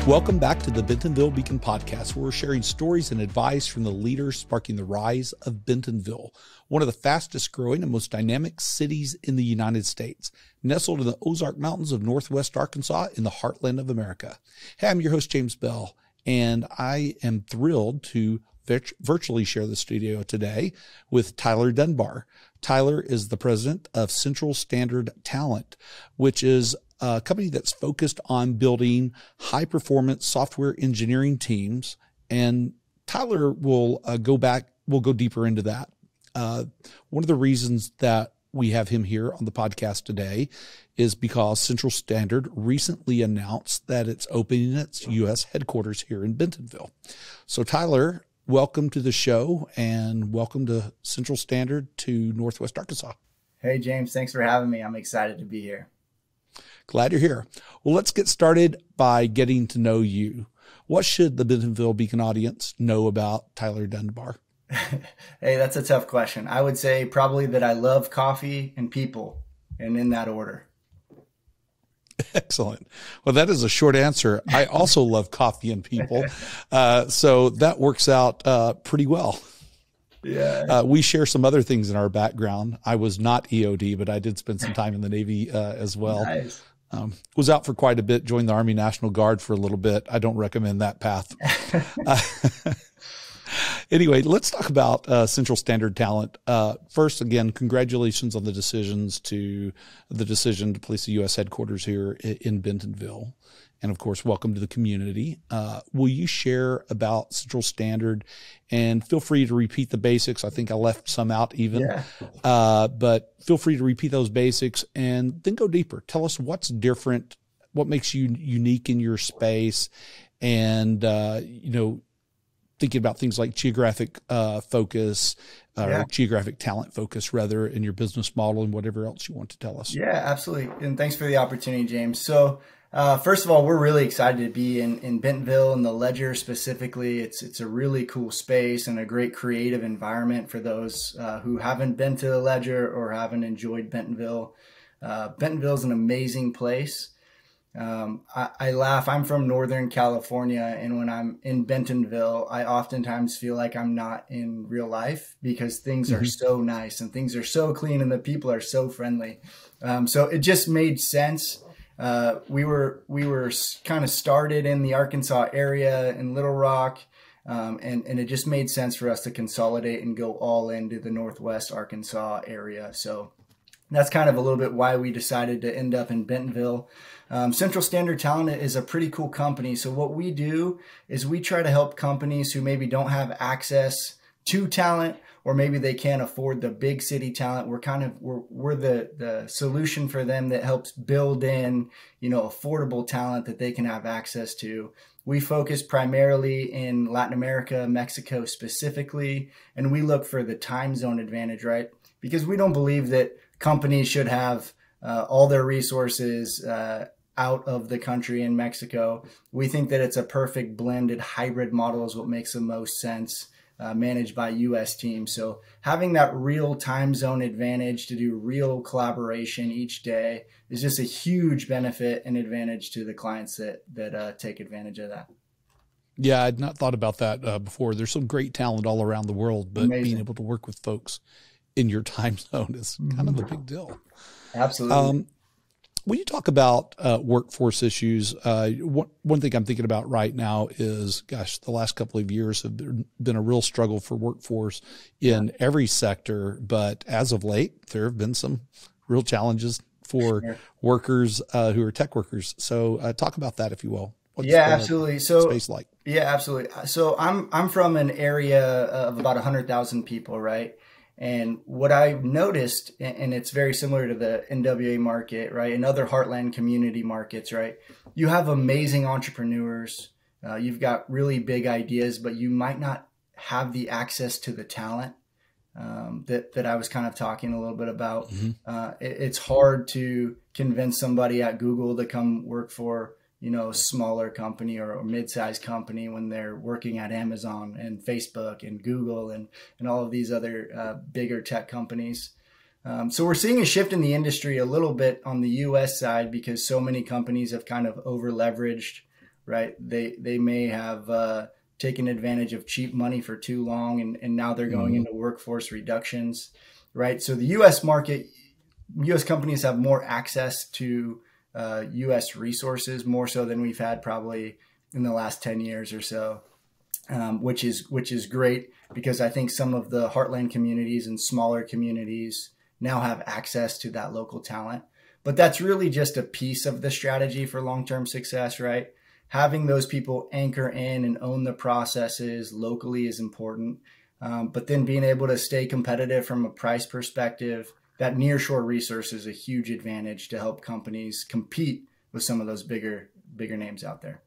Welcome back to the Bentonville Beacon podcast, where we're sharing stories and advice from the leaders sparking the rise of Bentonville, one of the fastest growing and most dynamic cities in the United States, nestled in the Ozark Mountains of Northwest Arkansas in the heartland of America. Hey, I'm your host, James Bell, and I am thrilled to virtually share the studio today with Tyler Dunbar. Tyler is the president of Central Standard Talent, which is a company that's focused on building high-performance software engineering teams. And Tyler will go deeper into that. One of the reasons that we have him here on the podcast today is because Central Standard recently announced that it's opening its U.S. headquarters here in Bentonville. So Tyler, welcome to the show and welcome to Central Standard to Northwest Arkansas. Hey, James, thanks for having me. I'm excited to be here. Glad you're here. Well, let's get started by getting to know you. What should the Bentonville Beacon audience know about Tyler Dunbar? Hey, that's a tough question. I would say probably that I love coffee and people, and in that order. Excellent. Well, that is a short answer. I also love coffee and people. So that works out pretty well. Yeah. We share some other things in our background. I was not EOD, but I did spend some time in the Navy as well. Nice. Was out for quite a bit, joined the Army National Guard for a little bit. I don't recommend that path. Anyway, let's talk about Central Standard Talent. First, again, congratulations on the decision to place the U.S. headquarters here in Bentonville. And of course, welcome to the community. Will you share about Central Standard? And feel free to repeat the basics. I think I left some out even. Yeah. But feel free to repeat those basics and then go deeper. Tell us what's different, what makes you unique in your space, and thinking about things like geographic focus, or geographic talent focus, rather, in your business model and whatever else you want to tell us. Yeah, absolutely. And thanks for the opportunity, James. So first of all, we're really excited to be in Bentonville and the Ledger specifically. It's a really cool space and a great creative environment for those who haven't been to the Ledger or haven't enjoyed Bentonville. Bentonville is an amazing place. I laugh. I'm from Northern California, and when I'm in Bentonville, I oftentimes feel like I'm not in real life because things are so nice and things are so clean and the people are so friendly. So it just made sense. We were kind of started in the Arkansas area in Little Rock, and it just made sense for us to consolidate and go all into the Northwest Arkansas area. So that's kind of a little bit why we decided to end up in Bentonville. Central Standard Talent is a pretty cool company. So what we do is we try to help companies who maybe don't have access to talent, or maybe they can't afford the big city talent. We're the solution for them that helps build in, affordable talent that they can have access to. We focus primarily in Latin America, Mexico specifically, and we look for the time zone advantage, right? Because we don't believe that companies should have all their resources out of the country in Mexico. We think that it's a perfect blended hybrid model is what makes the most sense, managed by U.S. teams. So having that real time zone advantage to do real collaboration each day is just a huge benefit and advantage to the clients that take advantage of that. Yeah, I'd not thought about that before. There's some great talent all around the world, but Amazing. Being able to work with folks in your time zone is kind of a big deal. Absolutely. When you talk about workforce issues, one thing I'm thinking about right now is, the last couple of years have been a real struggle for workforce in every sector. But as of late, there have been some real challenges for workers who are tech workers. So talk about that, if you will. What's absolutely. So space like? Yeah, absolutely. So I'm from an area of about 100,000 people, right? And what I've noticed, and it's very similar to the NWA market, right, and other heartland community markets, right, you have amazing entrepreneurs. You've got really big ideas, but you might not have the access to the talent that I was kind of talking a little bit about. It's hard to convince somebody at Google to come work for a smaller company or a mid-sized company when they're working at Amazon and Facebook and Google and all of these other bigger tech companies. So we're seeing a shift in the industry a little bit on the U.S. side because so many companies have kind of over-leveraged right? They may have taken advantage of cheap money for too long, and now they're going into workforce reductions, right? So the U.S. market, U.S. companies have more access to U.S. resources, more so than we've had probably in the last 10 years or so, which is great, because I think some of the heartland communities and smaller communities now have access to that local talent. But that's really just a piece of the strategy for long-term success, right? Having those people anchor in and own the processes locally is important. But then being able to stay competitive from a price perspective, that nearshore resource is a huge advantage to help companies compete with some of those bigger names out there.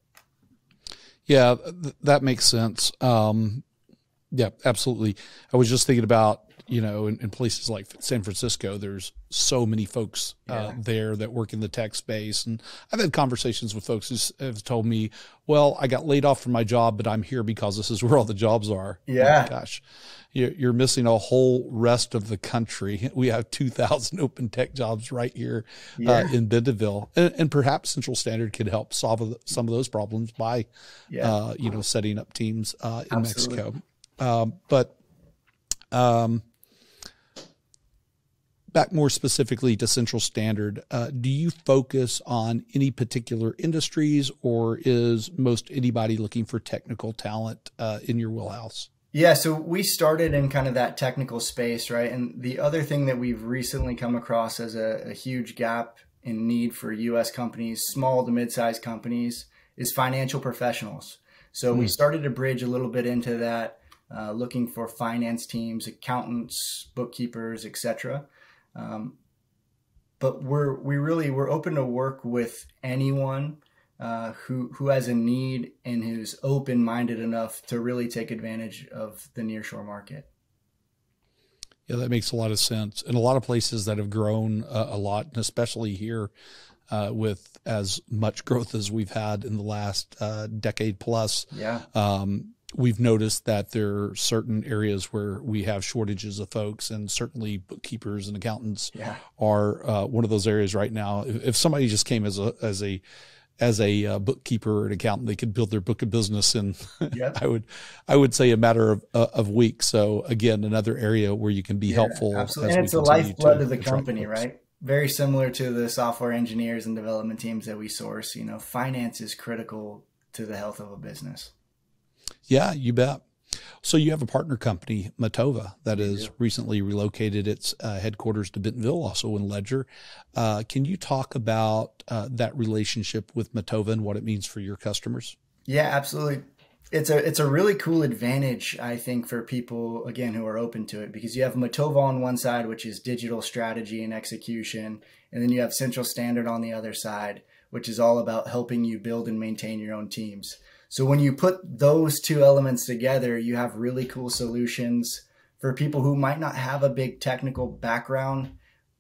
Yeah, that makes sense. Yeah, absolutely. I was just thinking about, in places like San Francisco, there's so many folks there that work in the tech space. And I've had conversations with folks who have told me, well, I got laid off from my job, but I'm here because this is where all the jobs are. Yeah. Oh, gosh, you're missing a whole rest of the country. We have 2,000 open tech jobs right here in Bentonville. And perhaps Central Standard could help solve some of those problems by, setting up teams in Mexico. Back more specifically to Central Standard, do you focus on any particular industries, or is most anybody looking for technical talent in your wheelhouse? Yeah, so we started in kind of that technical space, right? And the other thing that we've recently come across as a huge gap in need for U.S. companies, small to mid-sized companies, is financial professionals. So we started to bridge a little bit into that, looking for finance teams, accountants, bookkeepers, etc. But we're open to work with anyone who has a need and who's open-minded enough to really take advantage of the nearshore market. Yeah, that makes a lot of sense. And a lot of places that have grown a lot, and especially here with as much growth as we've had in the last decade plus. Yeah. We've noticed that there are certain areas where we have shortages of folks, and certainly bookkeepers and accountants are one of those areas right now. If somebody just came as a bookkeeper or an accountant, they could build their book of business in, I would say, a matter of weeks. So again, another area where you can be helpful. Absolutely. And it's the lifeblood of the company, right? Very similar to the software engineers and development teams that we source. Finance is critical to the health of a business. Yeah, you bet. So you have a partner company, Matova, that has recently relocated its headquarters to Bentonville, also in Ledger. Can you talk about that relationship with Matova and what it means for your customers? Yeah, absolutely. It's a really cool advantage, I think, for people, again, who are open to it, because you have Matova on one side, which is digital strategy and execution, and then you have Central Standard on the other side, which is all about helping you build and maintain your own teams. So when you put those two elements together, you have really cool solutions for people who might not have a big technical background,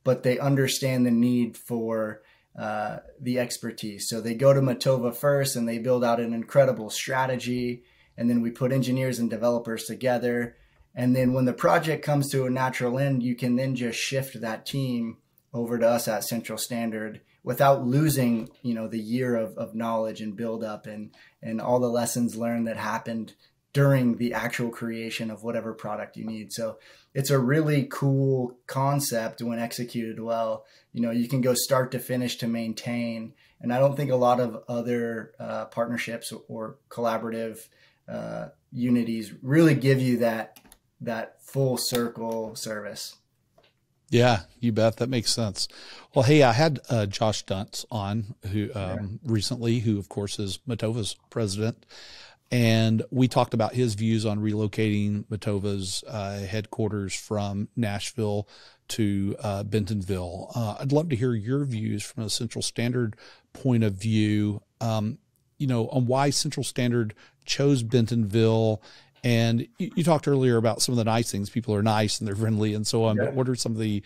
but they understand the need for the expertise. So they go to Matova first and they build out an incredible strategy. And then we put engineers and developers together. And then when the project comes to a natural end, you can then just shift that team over to us at Central Standard without losing, the year of knowledge and build up and all the lessons learned that happened during the actual creation of whatever product you need. So it's a really cool concept when executed well. You can go start to finish to maintain. And I don't think a lot of other partnerships or collaborative unities really give you that full circle service. Yeah, you bet. That makes sense. Well, hey, I had Josh Duntz on who recently, who of course is Matova's president, and we talked about his views on relocating Matova's headquarters from Nashville to Bentonville. I'd love to hear your views from a Central Standard point of view, on why Central Standard chose Bentonville. And you talked earlier about some of the nice things. People are nice and they're friendly and so on. Yeah. But what are some of the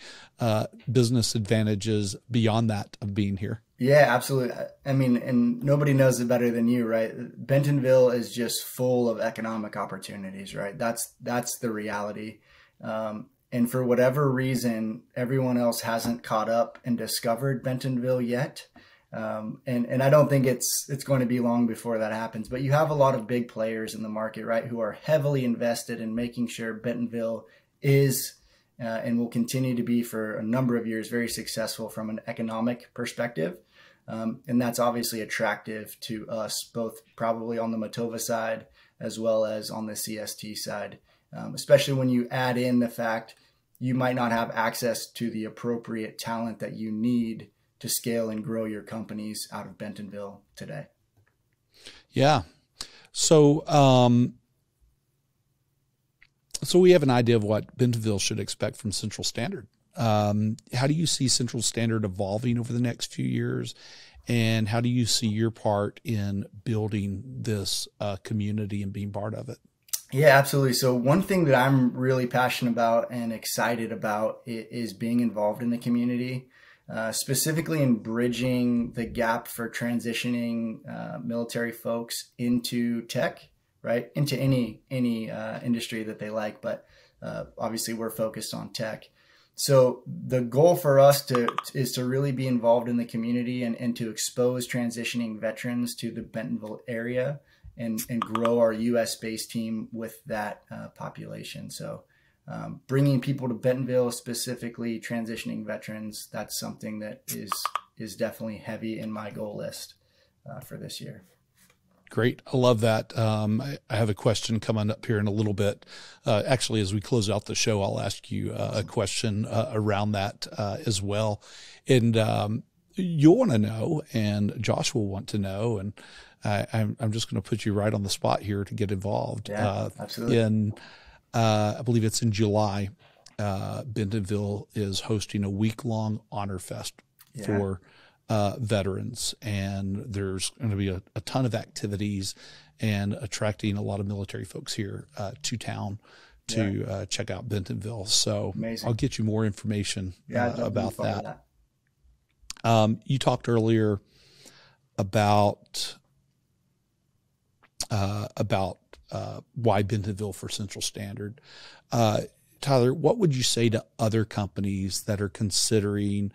business advantages beyond that of being here? Yeah, absolutely. I mean, and nobody knows it better than you, right? Bentonville is just full of economic opportunities, right? That's the reality. And for whatever reason, everyone else hasn't caught up and discovered Bentonville yet. And I don't think it's going to be long before that happens. But you have a lot of big players in the market, right, who are heavily invested in making sure Bentonville is and will continue to be for a number of years very successful from an economic perspective. And that's obviously attractive to us, both probably on the Matova side as well as on the CST side, especially when you add in the fact you might not have access to the appropriate talent that you need to scale and grow your companies out of Bentonville today. Yeah. So, so we have an idea of what Bentonville should expect from Central Standard. How do you see Central Standard evolving over the next few years? And how do you see your part in building this community and being part of it? Yeah, absolutely. So one thing that I'm really passionate about and excited about is being involved in the community, specifically in bridging the gap for transitioning military folks into tech, right? Into any industry that they like, but obviously we're focused on tech. So the goal for us is to really be involved in the community and to expose transitioning veterans to the Bentonville area and grow our U.S.-based team with that population. So bringing people to Bentonville, specifically transitioning veterans, that's something that is definitely heavy in my goal list for this year. Great. I love that. I have a question coming up here in a little bit. Actually, as we close out the show, I'll ask you a question around that as well. And you'll want to know, and Josh will want to know, and I'm just going to put you right on the spot here to get involved. Yeah, absolutely. I believe it's in July, Bentonville is hosting a week-long honor fest for veterans, and there's going to be a ton of activities and attracting a lot of military folks here to town to check out Bentonville. So amazing. I'll get you more information about that. You talked earlier about why Bentonville for Central Standard. Tyler, what would you say to other companies that are considering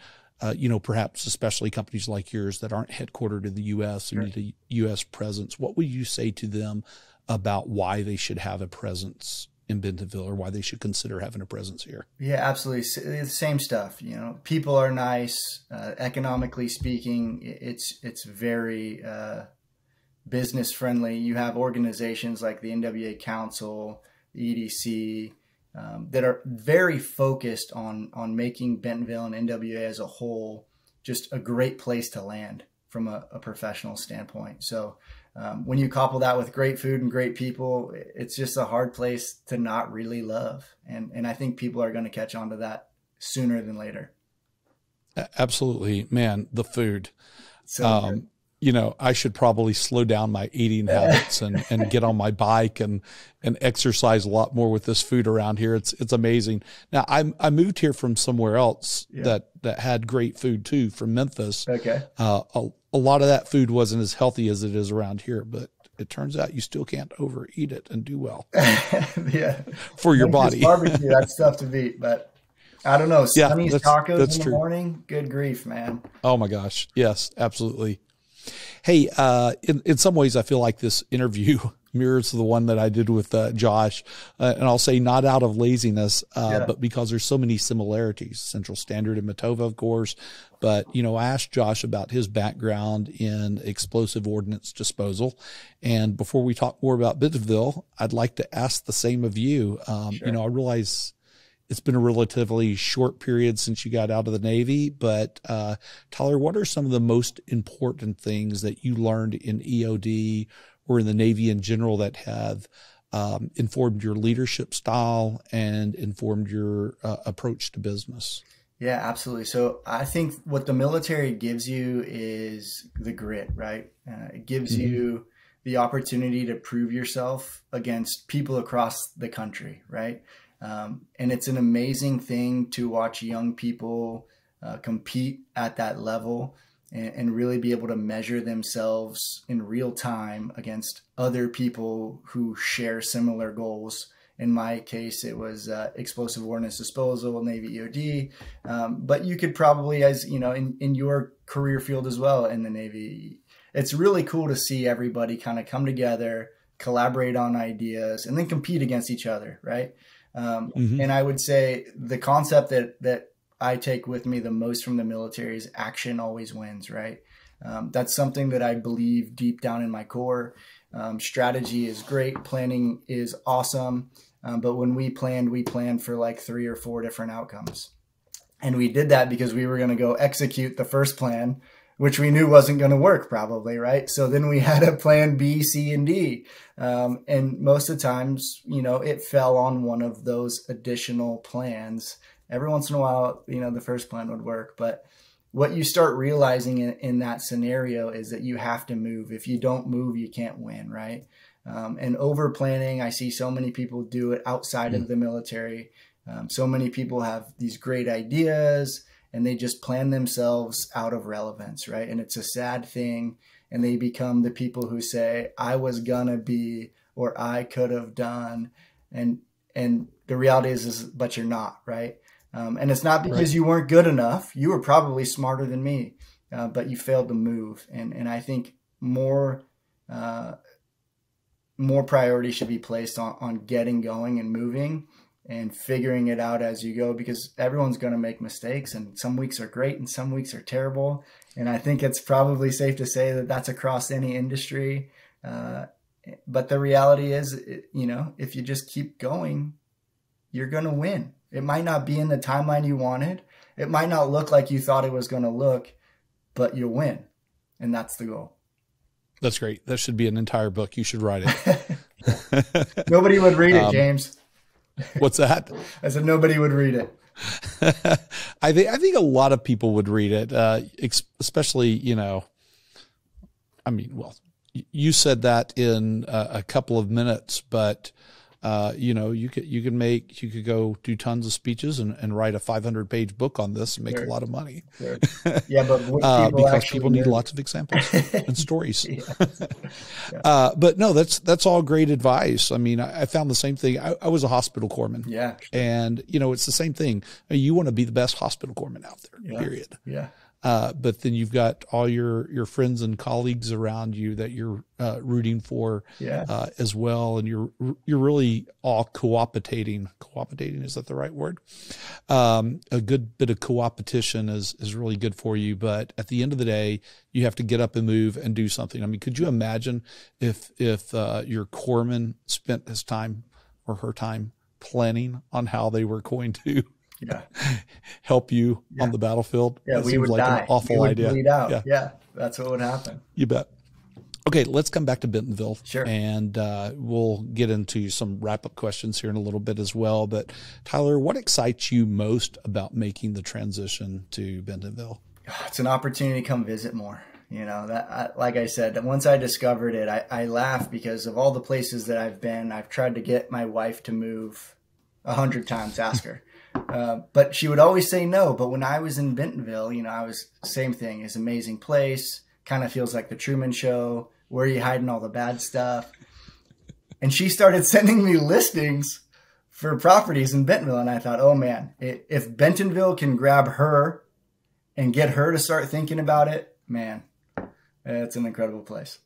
perhaps especially companies like yours that aren't headquartered in the U.S. and need a U.S. presence? What would you say to them about why they should have a presence in Bentonville or why they should consider having a presence here? Yeah, absolutely. The same stuff. People are nice. Economically speaking, it's very business friendly. You have organizations like the NWA Council, the EDC, that are very focused on making Bentonville and NWA as a whole just a great place to land from a professional standpoint. So when you couple that with great food and great people, it's just a hard place to not really love. And I think people are going to catch on to that sooner than later. Absolutely, man. The food. So good. I should probably slow down my eating habits and get on my bike and exercise a lot more with this food around here. It's amazing. Now I moved here from somewhere else that had great food too, from Memphis. Okay. A lot of that food wasn't as healthy as it is around here, but it turns out you still can't overeat it and do well. For your body. Barbecue, that's tough to beat, but I don't know. Sonny's tacos in the morning. Good grief, man. Oh my gosh. Yes, absolutely. Hey, in some ways, I feel like this interview mirrors the one that I did with Josh, and I'll say not out of laziness, but because there's so many similarities. Central Standard and Matova, of course, but I asked Josh about his background in explosive ordnance disposal, and before we talk more about Bentonville, I'd like to ask the same of you. I realize it's been a relatively short period since you got out of the Navy, but Tyler, what are some of the most important things that you learned in EOD or in the Navy in general that have informed your leadership style and informed your approach to business? Yeah, absolutely. So I think what the military gives you is the grit, right? It gives you the opportunity to prove yourself against people across the country, right? And it's an amazing thing to watch young people compete at that level and really be able to measure themselves in real time against other people who share similar goals In my case, it was explosive ordnance disposal, Navy EOD. But you could probably, as you know, in your career field as well in the Navy, it's really cool to see everybody kind of come together, collaborate on ideas, and then compete against each other, right? And I would say the concept that I take with me the most from the military is action always wins, right? That's something that I believe deep down in my core. Strategy is great. Planning is awesome. But when we planned for like 3 or 4 different outcomes. And we did that because we were going to go execute the first plan, which we knew wasn't going to work probably, right? So then we had a plan B, C, and D. And most of the times, you know, it fell on one of those additional plans. Every once in a while, you know, the first plan would work. But what you start realizing in that scenario is that you have to move. If you don't move, you can't win, right? And over planning, I see so many people do it outside of the military. So many people have these great ideas and they just plan themselves out of relevance, right? And it's a sad thing. And they become the people who say, I was gonna be, or I could have done. And the reality is, but you're not, right? And it's not because you weren't good enough. You were probably smarter than me, but you failed to move. And I think more priority should be placed on getting going and moving and figuring it out as you go, because everyone's going to make mistakes, and some weeks are great and some weeks are terrible. And I think it's probably safe to say that that's across any industry. But the reality is, you know, if you just keep going, you're going to win. It might not be in the timeline you wanted. It might not look like you thought it was going to look, but you'll win. And that's the goal. That's great. That should be an entire book. You should write it. Nobody would read it, James. What's that? I said nobody would read it. I think a lot of people would read it, especially, you know, I mean, well, you said that in a couple of minutes, but you know, you could go do tons of speeches and write a 500-page book on this and make a lot of money. Sure. Yeah, but because people need lots of examples and stories. But no, that's all great advice. I mean, I found the same thing. I was a hospital corpsman. Yeah. And you know, it's the same thing. You want to be the best hospital corpsman out there, period. Yeah. But then you've got all your friends and colleagues around you that you're rooting for as well, and you're really all cooperating. Cooperating, is that the right word? A good bit of coopetition is really good for you. But at the end of the day, you have to get up and move and do something. I mean, could you imagine if your corpsman spent his time or her time planning on how they were going to help you on the battlefield? Yeah, we would die. An awful idea. Bleed out. Yeah, that's what would happen. You bet. Okay, let's come back to Bentonville. Sure. And we'll get into some wrap-up questions here in a little bit as well. But Tyler, what excites you most about making the transition to Bentonville? It's an opportunity to come visit more. You know, like I said, once I discovered it, I laugh because of all the places that I've been. I've tried to get my wife to move 100 times, ask her. But she would always say no. But when I was in Bentonville, you know, I was same thing. It's an amazing place. Kind of feels like the Truman Show. Where are you hiding all the bad stuff? And she started sending me listings for properties in Bentonville. And I thought, oh man, if Bentonville can grab her and get her to start thinking about it, man, it's an incredible place.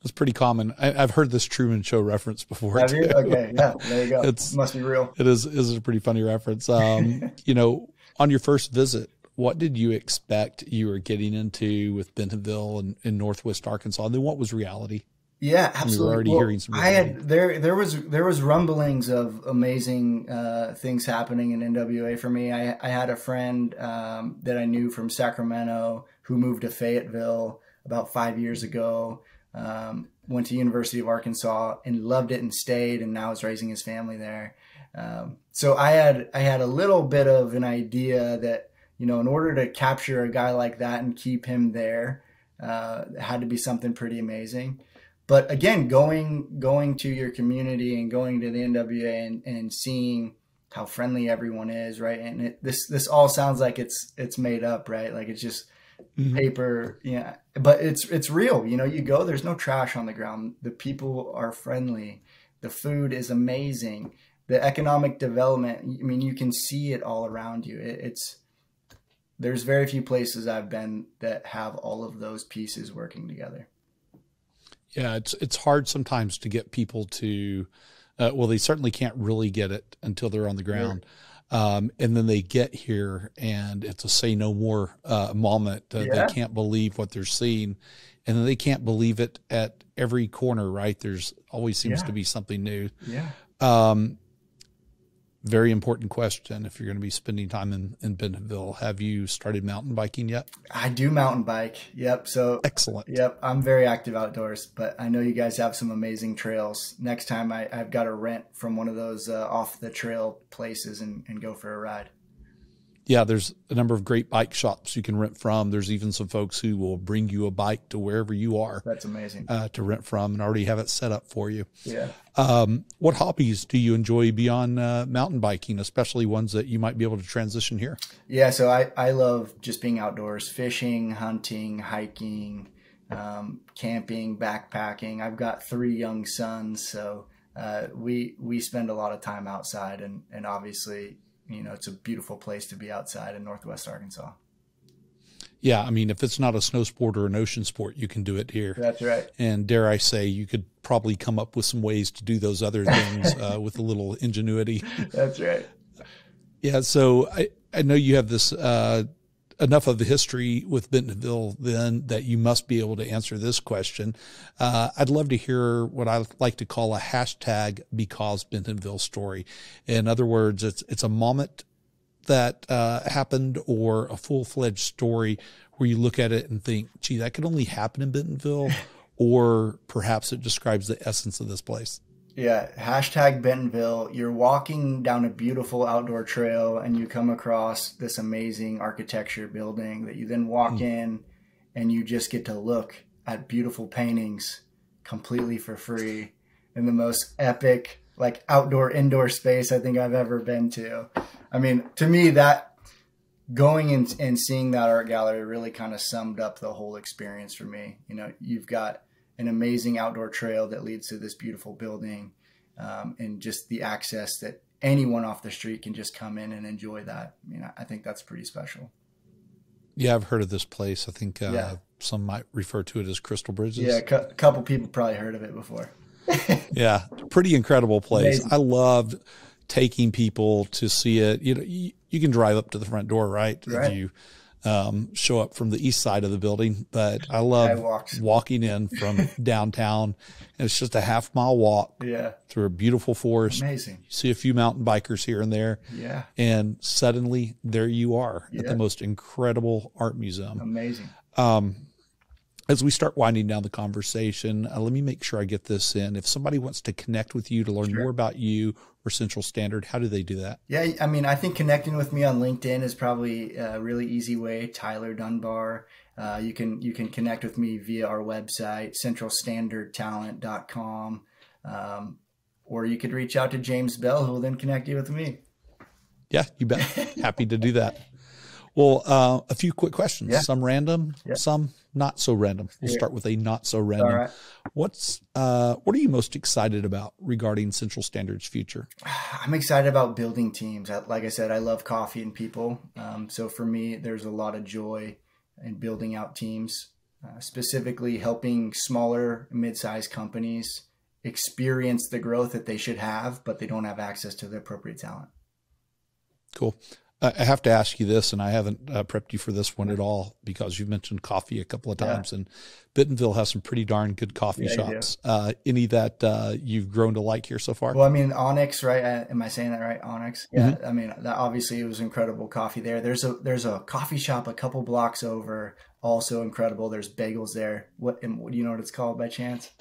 It's pretty common. I've heard this Truman Show reference before. Have you? Okay, yeah, there you go. It must be real. It is a pretty funny reference. You know, on your first visit, what did you expect you were getting into with Bentonville and in Northwest Arkansas? And then what was reality? Yeah, absolutely. We were already hearing some. There was rumblings of amazing things happening in NWA for me. I had a friend that I knew from Sacramento who moved to Fayetteville about 5 years ago. Went to University of Arkansas and loved it and stayed, and now is raising his family there. So I had a little bit of an idea that, you know, in order to capture a guy like that and keep him there, it had to be something pretty amazing. But again, going to your community and going to the NWA and seeing how friendly everyone is, right? And this all sounds like it's made up, right? Like it's just paper, yeah. But it's real. You know, you go, there's no trash on the ground. The people are friendly. The food is amazing. the economic development, I mean, you can see it all around you. There's very few places I've been that have all of those pieces working together. Yeah, it's hard sometimes to get people to, well, they certainly can't really get it until they're on the ground. And then they get here and it's a say no more moment. They can't believe what they're seeing. And then they can't believe it at every corner, right? There's always seems to be something new. Very important question. If you're going to be spending time in Bentonville, have you started mountain biking yet? I do mountain bike. Yep. So excellent. Yep. I'm very active outdoors, but I know you guys have some amazing trails. Next time I've got to rent from one of those off the trail places and go for a ride. Yeah, there's a number of great bike shops you can rent from. There's even some folks who will bring you a bike to wherever you are. That's amazing. To rent from and already have it set up for you. Yeah. What hobbies do you enjoy beyond mountain biking, especially ones that you might be able to transition here? Yeah, so I love just being outdoors, fishing, hunting, hiking, camping, backpacking. I've got 3 young sons, so we spend a lot of time outside, and obviously, you know, it's a beautiful place to be outside in Northwest Arkansas. Yeah, I mean, if it's not a snow sport or an ocean sport, you can do it here. That's right. And dare I say, you could probably come up with some ways to do those other things with a little ingenuity. That's right. Yeah, so I know you have this enough of the history with Bentonville then that you must be able to answer this question. I'd love to hear what I like to call a hashtag because Bentonville story. In other words, it's a moment that happened or a full-fledged story where you look at it and think, gee, that could only happen in Bentonville, or perhaps it describes the essence of this place. Yeah, hashtag Bentonville. You're walking down a beautiful outdoor trail and you come across this amazing architecture building that you then walk in and you just get to look at beautiful paintings completely for free in the most epic, like outdoor indoor space I think I've ever been to. I mean, to me, that going and seeing that art gallery really kind of summed up the whole experience for me. You know, you've got an amazing outdoor trail that leads to this beautiful building, and just the access that anyone off the street can just come in and enjoy that. I mean, I think that's pretty special. Yeah, I've heard of this place. I think some might refer to it as Crystal Bridges. Yeah, a couple people probably heard of it before. Yeah, pretty incredible place. Amazing. I loved taking people to see it. You know, you can drive up to the front door, right? If you show up from the east side of the building, but I love walking in from downtown, and it's just a half-mile walk through a beautiful forest. Amazing. You see a few mountain bikers here and there, and suddenly there you are at the most incredible art museum. Amazing. As we start winding down the conversation, let me make sure I get this in. If somebody wants to connect with you to learn more about you or Central Standard, how do they do that? Yeah, I mean, I think connecting with me on LinkedIn is probably a really easy way. Tyler Dunbar. You can connect with me via our website, centralstandardtalent.com, or you could reach out to James Bell, who will then connect you with me. Yeah, you bet. Happy to do that. Well, a few quick questions. Some random, some not so random. We'll start with a not so random. All right. What are you most excited about regarding Central Standard's future? I'm excited about building teams. Like I said, I love coffee and people. So for me, there's a lot of joy in building out teams, specifically helping smaller, mid-sized companies experience the growth that they should have, but they don't have access to the appropriate talent. Cool. I have to ask you this, and I haven't prepped you for this one at all because you've mentioned coffee a couple of times, and Bentonville has some pretty darn good coffee shops. Any that you've grown to like here so far? Well, I mean, Onyx, right? Am I saying that right? Onyx. Yeah. I mean, that obviously it was incredible coffee there. There's a coffee shop a couple blocks over, also incredible. There's bagels there. What do you know what it's called by chance?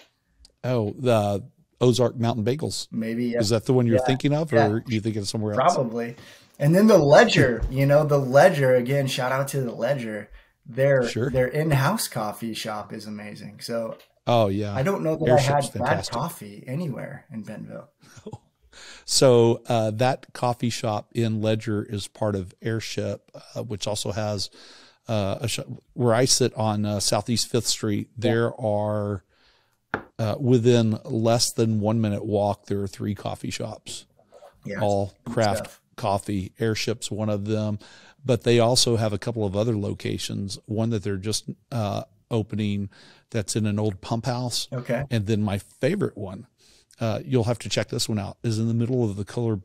Oh, the Ozark Mountain Bagels. Maybe. Is that the one you're thinking of, or you think of somewhere else? Probably. And then the Ledger, the Ledger, again, shout out to the Ledger. Their in-house coffee shop is amazing. So I don't know that I had bad coffee anywhere in Bentonville. So that coffee shop in Ledger is part of Airship, which also has a shop where I sit on Southeast 5th Street. There are within less than 1 minute walk, there are 3 coffee shops. Yeah. all craft Stuff. coffee. Airship's one of them, but they also have a couple of other locations. One that they're just opening that's in an old pump house. Okay. And then my favorite one, you'll have to check this one out, is in the middle of the Kohler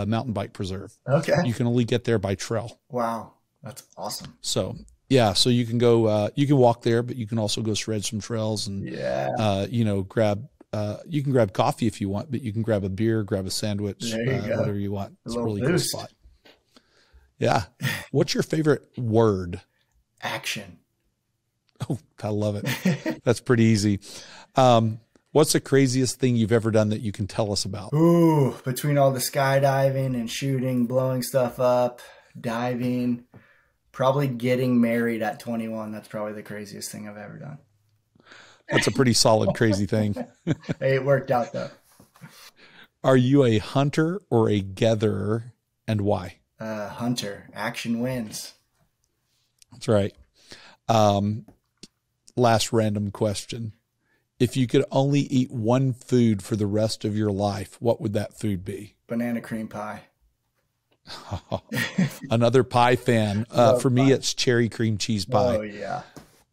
mountain bike preserve. Okay. You can only get there by trail. Wow. That's awesome. So yeah, so you can go, you can walk there, but you can also go shred some trails and, you know, you can grab coffee if you want, but you can grab a beer, grab a sandwich, whatever you want. It's a really cool spot. Yeah. What's your favorite word? Action. Oh, I love it. That's pretty easy. What's the craziest thing you've ever done that you can tell us about? Ooh, between all the skydiving and shooting, blowing stuff up, diving, probably getting married at 21. That's probably the craziest thing I've ever done. That's a pretty solid, crazy thing. Hey, it worked out though. Are you a hunter or a gatherer, and why? Hunter. Action wins. That's right. Last random question. If you could only eat one food for the rest of your life, what would that food be? Banana cream pie. Another pie fan. For me, it's cherry cream cheese pie. Oh yeah.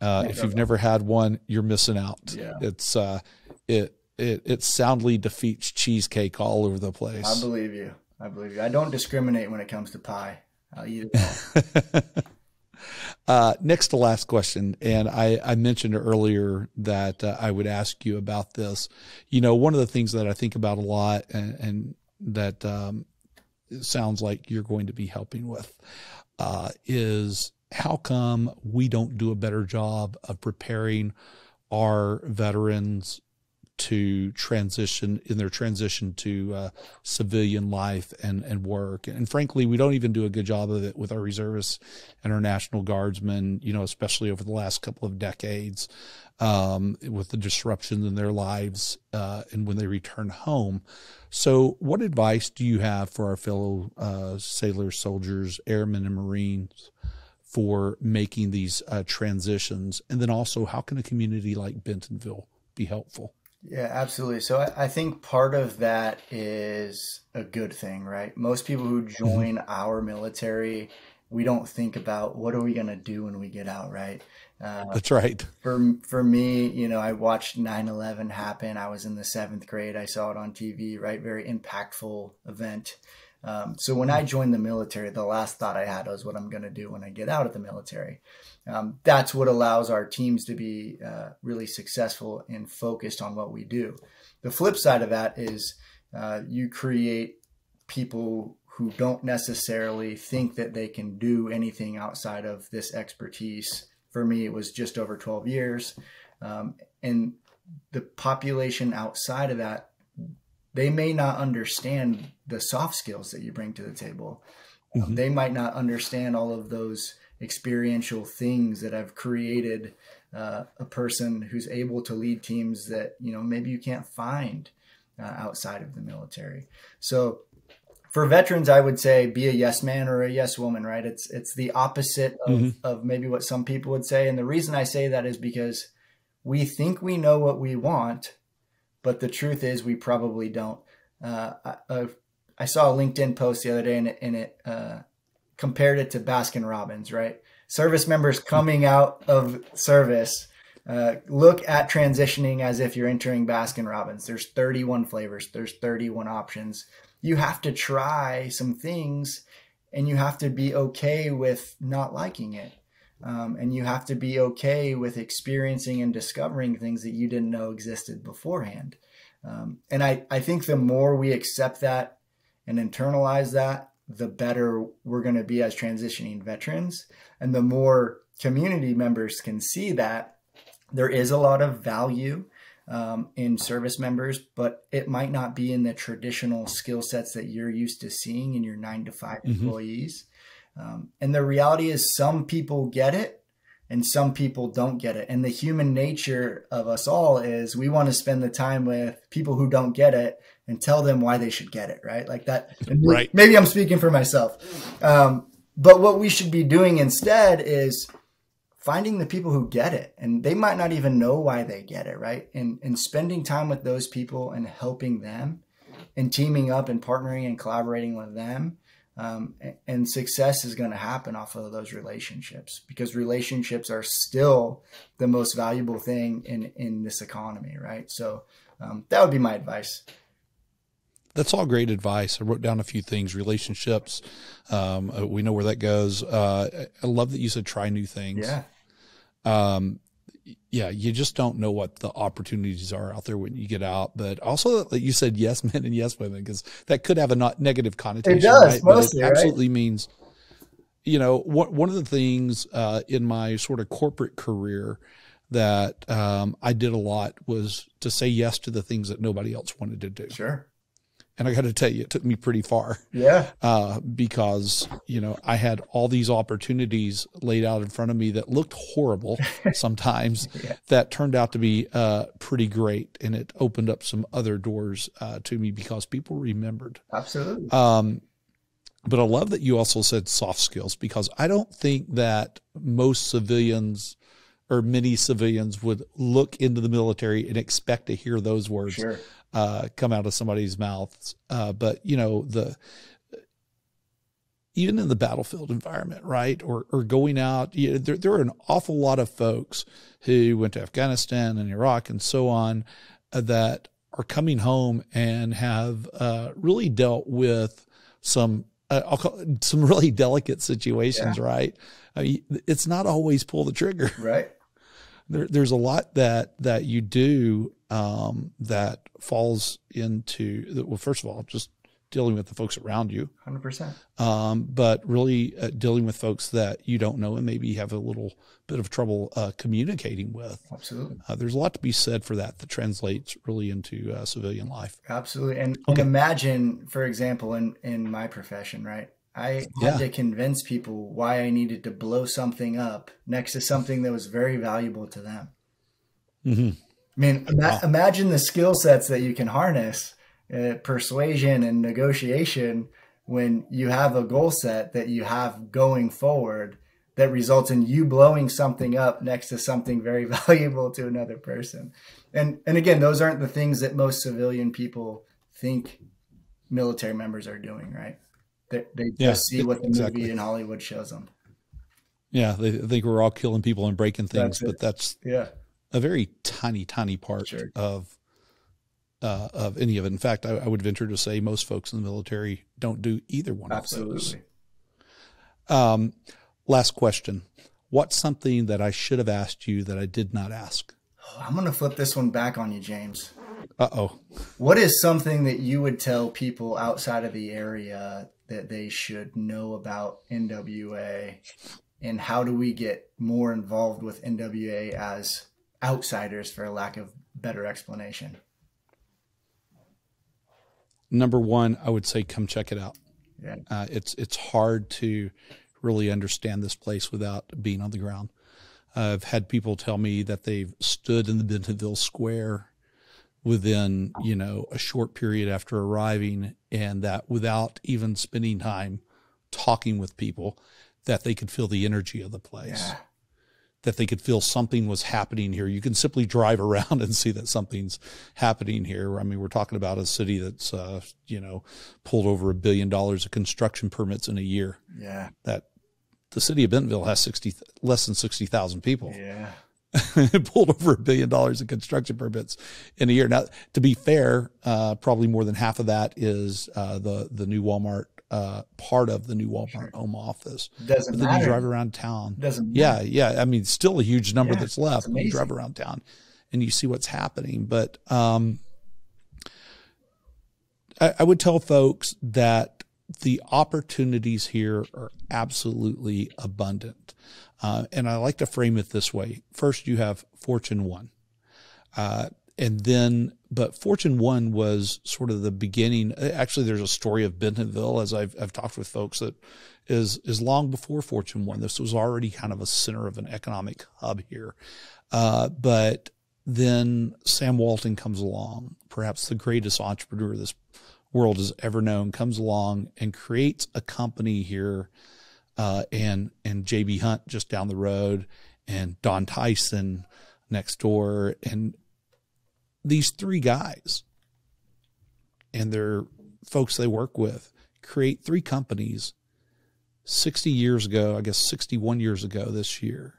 If you've never had one, you're missing out. Yeah. It's it soundly defeats cheesecake all over the place. I believe you. I don't discriminate when it comes to pie. I'll eat it all. Next to last question. And I mentioned earlier that I would ask you about this. You know, one of the things that I think about a lot and that it sounds like you're going to be helping with is how come we don't do a better job of preparing our veterans to transition to civilian life and work. And frankly, we don't even do a good job of it with our reservists and our National Guardsmen, you know, especially over the last couple of decades, with the disruptions in their lives, and when they return home. So what advice do you have for our fellow sailors, soldiers, airmen, and Marines for making these transitions? And then also, how can a community like Bentonville be helpful? Yeah, absolutely. So I think part of that is a good thing, right? Most people who join our military, we don't think about what are we going to do when we get out, right? That's right. For me, you know, I watched 9/11 happen. I was in the 7th grade. I saw it on TV, right? Very impactful event. So when I joined the military, the last thought I had was what I'm going to do when I get out of the military. That's what allows our teams to be really successful and focused on what we do. The flip side of that is you create people who don't necessarily think that they can do anything outside of this expertise. For me, it was just over 12 years. And the population outside of that, they may not understand the soft skills that you bring to the table. Mm-hmm. They might not understand all of those experiential things that have created a person who's able to lead teams that, you know, maybe you can't find outside of the military. So for veterans, I would say be a yes man or a yes woman, right? It's the opposite of maybe what some people would say. And the reason I say that is because we think we know what we want, but the truth is we probably don't. I saw a LinkedIn post the other day and it compared it to Baskin Robbins, right? Service members coming out of service look at transitioning as if you're entering Baskin Robbins. There's 31 flavors. There's 31 options. You have to try some things and you have to be okay with not liking it. And you have to be okay with experiencing and discovering things that you didn't know existed beforehand. And I think the more we accept that and internalize that, the better we're going to be as transitioning veterans. And the more community members can see that there is a lot of value in service members, but it might not be in the traditional skill sets that you're used to seeing in your 9-to-5 employees. And the reality is some people get it and some people don't get it. And the human nature of us all is we want to spend the time with people who don't get it and tell them why they should get it, right? Like that. Right. Maybe I'm speaking for myself. But what we should be doing instead is finding the people who get it, and they might not even know why they get it, right? And spending time with those people and helping them and teaming up and partnering and collaborating with them. And success is going to happen off of those relationships, because relationships are still the most valuable thing in this economy, right? So that would be my advice. That's all great advice. I wrote down a few things. Relationships. We know where that goes. I love that you said try new things. Yeah. Yeah, you just don't know what the opportunities are out there when you get out. But also that you said yes men and yes women, because that could have a negative connotation. It does, right? mostly, but it absolutely right? means, one of the things in my sort of corporate career that I did a lot was to say yes to the things that nobody else wanted to do. Sure. And I got to tell you, it took me pretty far. Yeah. Because, I had all these opportunities laid out in front of me that looked horrible sometimes Yeah. that turned out to be pretty great. And it opened up some other doors to me because people remembered. Absolutely. But I love that you also said soft skills, because I don't think that most civilians or many civilians would look into the military and expect to hear those words. Sure. Come out of somebody's mouths. But even in the battlefield environment, right? Or going out, there are an awful lot of folks who went to Afghanistan and Iraq and so on that are coming home and have really dealt with some really delicate situations, Yeah. right? I mean, it's not always pull the trigger. Right. There's a lot that you do that falls into, well, first of all, just dealing with the folks around you, 100%. but really dealing with folks that you don't know and maybe have a little bit of trouble communicating with. Absolutely. There's a lot to be said for that translates really into civilian life. Absolutely. And imagine, for example, in my profession, right? I had to convince people why I needed to blow something up next to something that was very valuable to them. Mm-hmm. I mean, imagine the skill sets that you can harness, persuasion and negotiation, when you have a goal set that you have going forward that results in you blowing something up next to something very valuable to another person. And again, those aren't the things that most civilian people think military members are doing, right? They just see what the movie in Hollywood shows them. Yeah, they think we're all killing people and breaking things, but that's a very tiny, tiny part of any of it. In fact, I would venture to say most folks in the military don't do either one of those. Last question. What's something that I should have asked you that I did not ask? Oh, I'm going to flip this one back on you, James. Uh-oh. What is something that you would tell people outside of the area that they should know about NWA, and how do we get more involved with NWA as outsiders, for a lack of better explanation? Number one, I would say come check it out. Yeah. It's hard to really understand this place without being on the ground. I've had people tell me that they've stood in the Bentonville Square within, a short period after arriving, and that without even spending time talking with people, that they could feel the energy of the place, that they could feel something was happening here. You can simply drive around and see that something's happening here. I mean, we're talking about a city that's, pulled over $1 billion of construction permits in a year. Yeah. That the city of Bentonville has less than 60,000 people. Yeah. It pulled over $1 billion of construction permits in a year. Now, to be fair, probably more than half of that is the new Walmart, part of the new Walmart home office. Doesn't but then matter. you drive around town. Doesn't matter. Yeah. I mean, still a huge number that's left. You drive amazing. around town and you see what's happening. But I would tell folks that the opportunities here are absolutely abundant. And I like to frame it this way. First, you have Fortune 1. But Fortune 1 was sort of the beginning. Actually, there's a story of Bentonville, as I've talked with folks, that is long before Fortune 1. This was already kind of a center of an economic hub here. But then Sam Walton comes along, perhaps the greatest entrepreneur this world has ever known, comes along and creates a company here. And J.B. Hunt just down the road, and Don Tyson next door. And these three guys and their folks they work with create 3 companies 60 years ago, I guess 61 years ago this year,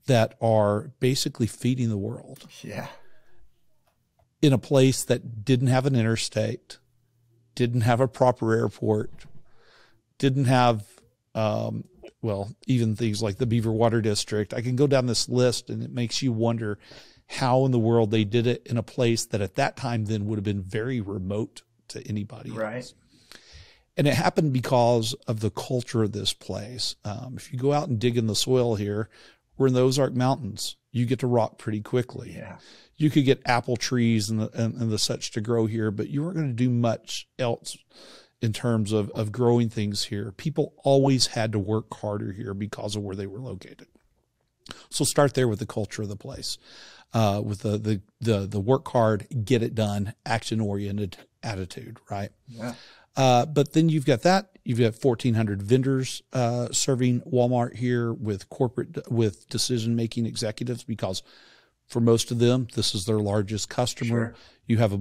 that are basically feeding the world. Yeah. In a place that didn't have an interstate, didn't have a proper airport, didn't have, even things like the Beaver Water District. I can go down this list, and it makes you wonder how in the world they did it in a place that at that time then would have been very remote to anybody else. And it happened because of the culture of this place. If you go out and dig in the soil here, we're in the Ozark Mountains, you get to rot pretty quickly. Yeah. You could get apple trees and the such to grow here, but you weren't going to do much else in terms of growing things here. People always had to work harder here because of where they were located. So start there with the culture of the place, with the work hard, get it done, action-oriented attitude, right? Yeah. But then you've got 1,400 vendors serving Walmart here with decision-making executives, because for most of them, this is their largest customer. Sure. You have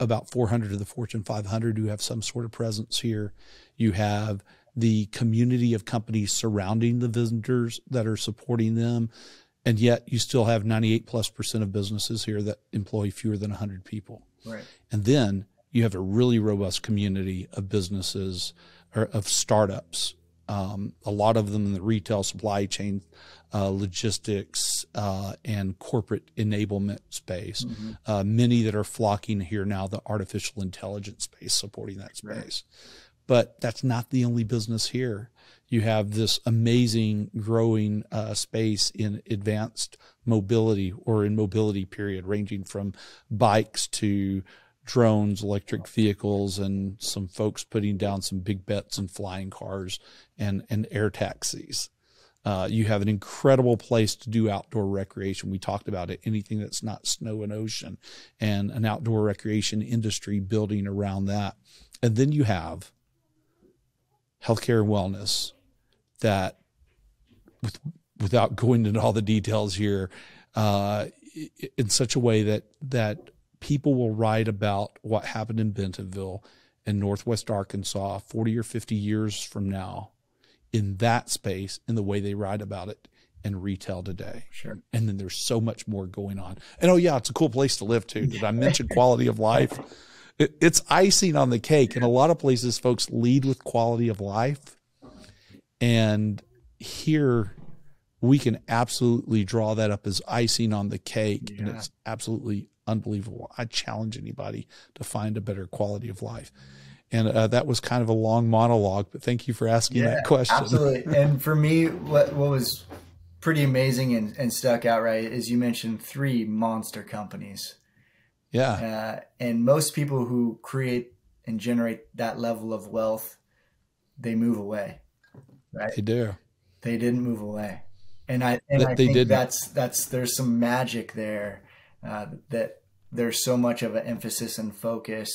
about 400 of the Fortune 500 who have some sort of presence here. You have the community of companies surrounding the vendors that are supporting them. And yet you still have 98+% of businesses here that employ fewer than 100 people. Right. And then you have a really robust community of businesses or of startups, a lot of them in the retail supply chain, logistics, and corporate enablement space. Mm-hmm. Many that are flocking here now, the artificial intelligence space, supporting that space. Right. But that's not the only business here. You have this amazing growing space in advanced mobility, or in mobility period, ranging from bikes to drones, electric vehicles, and some folks putting down some big bets in flying cars and air taxis. You have an incredible place to do outdoor recreation. We talked about it, anything that's not snow and ocean, and an outdoor recreation industry building around that. And then you have healthcare and wellness that, without going into all the details here, in such a way that people will write about what happened in Bentonville and Northwest Arkansas 40 or 50 years from now in that space, in the way they write about it in retail today. Sure. And then there's so much more going on. And it's a cool place to live too. Did I mention quality of life? It's icing on the cake. In a lot of places, folks lead with quality of life. And here we can absolutely draw that up as icing on the cake. Yeah. And it's absolutely unbelievable. I challenge anybody to find a better quality of life. And that was kind of a long monologue, but thank you for asking that question. Absolutely. And for me, what was pretty amazing and stuck out, right, is you mentioned 3 monster companies. Yeah. And most people who create and generate that level of wealth, they move away, right? They do. They didn't move away. And I think that's there's some magic there, that there's so much of an emphasis and focus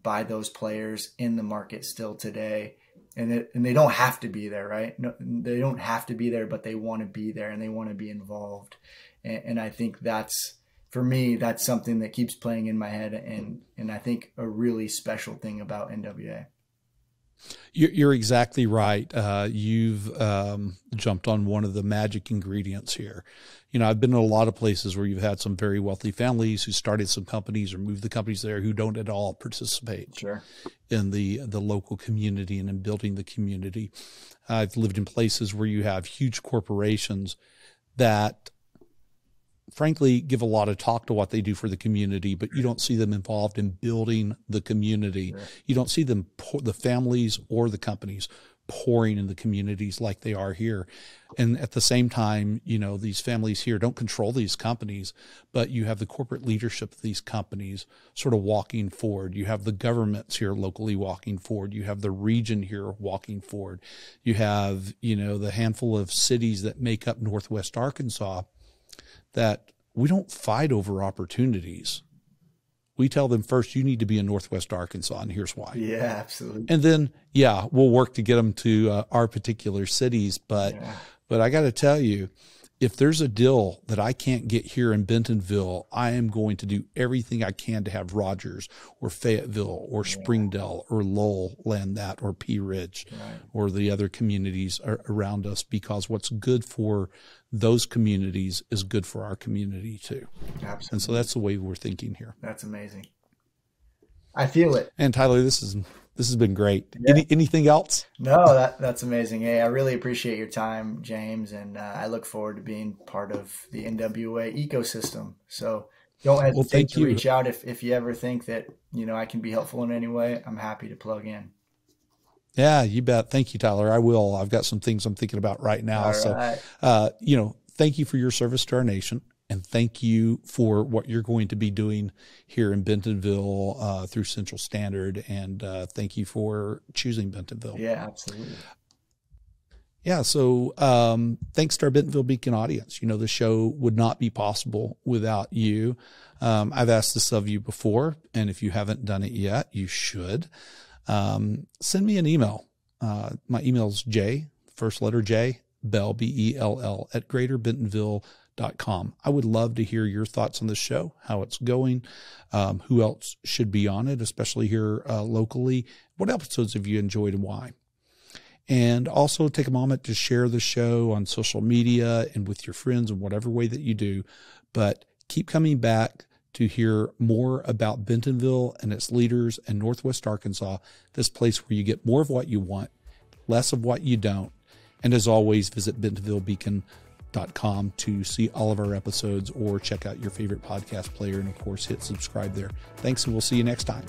by those players in the market still today. And they don't have to be there, right? No, they don't have to be there, but they want to be there and they want to be involved. And I think for me, that's something that keeps playing in my head, and I think a really special thing about NWA. You're exactly right. You've jumped on one of the magic ingredients here. I've been in a lot of places where you've had some very wealthy families who started some companies or moved the companies there who don't at all participate in the local community and in building the community. I've lived in places where you have huge corporations that frankly give a lot of talk to what they do for the community, but you don't see them involved in building the community. Sure. You don't see them, the families or the companies, pouring in the communities like they are here. And at the same time, these families here don't control these companies, but you have the corporate leadership of these companies sort of walking forward. You have the governments here locally walking forward. You have the region here walking forward. You have, the handful of cities that make up Northwest Arkansas that we don't fight over opportunities. We tell them first, you need to be in Northwest Arkansas, and here's why. Yeah, absolutely. And then, we'll work to get them to our particular cities. But I got to tell you, if there's a deal that I can't get here in Bentonville, I am going to do everything I can to have Rogers or Fayetteville or Springdale or Lowell land that, or Pea Ridge or the other communities around us, because what's good for those communities is good for our community too. Absolutely. And so that's the way we're thinking here. That's amazing. I feel it. And Tyler, this has been great. Yeah. Anything else? No, that's amazing. Hey, I really appreciate your time, James, and I look forward to being part of the NWA ecosystem. So don't hesitate to reach out if you ever think that, I can be helpful in any way. I'm happy to plug in. Yeah, you bet. Thank you, Tyler. I will. I've got some things I'm thinking about right now. All so, right. Thank you for your service to our nation. And thank you for what you're going to be doing here in Bentonville through Central Standard. And thank you for choosing Bentonville. Yeah, absolutely. Yeah. So thanks to our Bentonville Beacon audience. The show would not be possible without you. I've asked this of you before, and if you haven't done it yet, you should. Send me an email. My email is J, first letter J, Bell, B-E-L-L, @greaterbentonville.com. I would love to hear your thoughts on the show, how it's going, who else should be on it, especially here locally. What episodes have you enjoyed and why? And also take a moment to share the show on social media and with your friends in whatever way that you do. But keep coming back to hear more about Bentonville and its leaders and Northwest Arkansas, this place where you get more of what you want, less of what you don't. And as always, visit BentonvilleBeacon.com to see all of our episodes or check out your favorite podcast player. And of course, hit subscribe there. Thanks, and we'll see you next time.